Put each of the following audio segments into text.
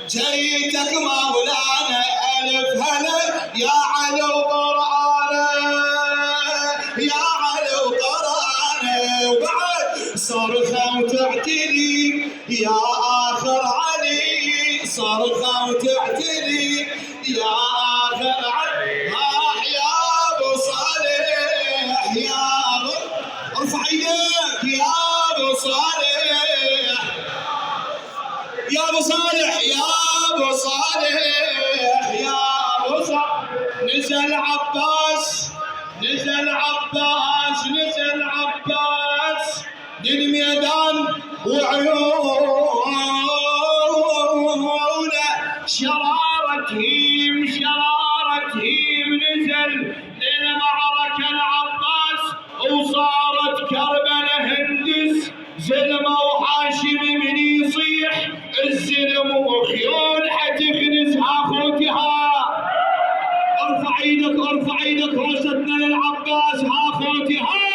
جيتك مولانا ألف هلا يا علي وقرآنه، يا علي وقرآنه، وبعد صرخة وتعتلي يا آخر علي، صرخة وتعتلي يا آخر علي. يا أبو صالح يا أبو، ارفع ايدك يا أبو صالح، يا أبو صالح، يا أبو صالح، يا أبو صالح. نزل عباس، نزل عباس، نزل عباس للميدان وعيونه شرارة هيم، شرارة هيم. نزل للمعركة العباس وصارت كربلة هندس، زلمة وحاشم من يصيح الزلم وخيول حتخنز هاخوتها. ارفع ايدك، ارفع ايدك، روستنا للعباس هاخوتها.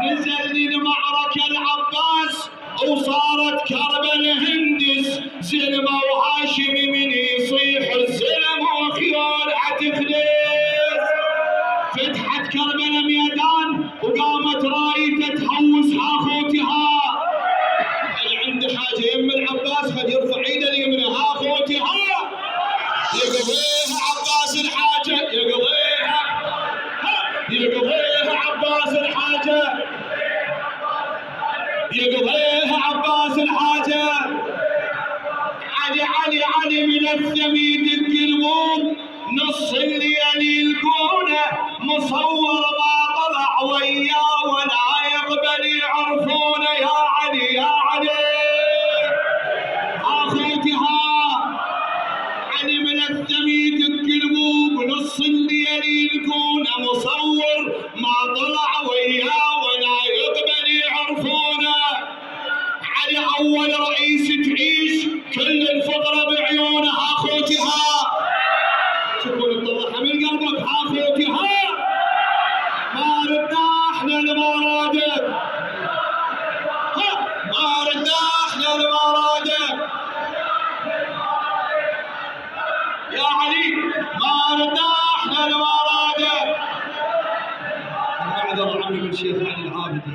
نزل للمعركة العباس وصارت كربلة هندس، زلمة وهاشم من يصيح الزلم وخيول حتخنز. فتحت كربلة ميدان وقامت رايته تهوس هاخوتها. اللي عنده حاجة يم العباس قد يرفع ايده اليمنى هاخوتها. يقضيها عباس الحاجة، يقضيها، يقضيها عباس الحاجة، يقضيها عباس الحاجة. علي علي علي من الثمين القلوب، نص الليل يلقونه مصور ما طلع وياه ولا يقبل يعرفونه. يا علي يا علي اخوتها. علي من الثمين القلوب، نص الليل يلقونه مصور ما طلع وياه ولا يقبل يعرفونه. علي اول رئيس تعيش كل الفقره بعيونه اخوتها. تكون تطلعها من قلبك اخوتها. ما ردنا احنا المرادب، ما ردنا احنا المرادب يا علي، ما ردنا احنا المرادب. بعد عمي من الشيخ علي العابدي.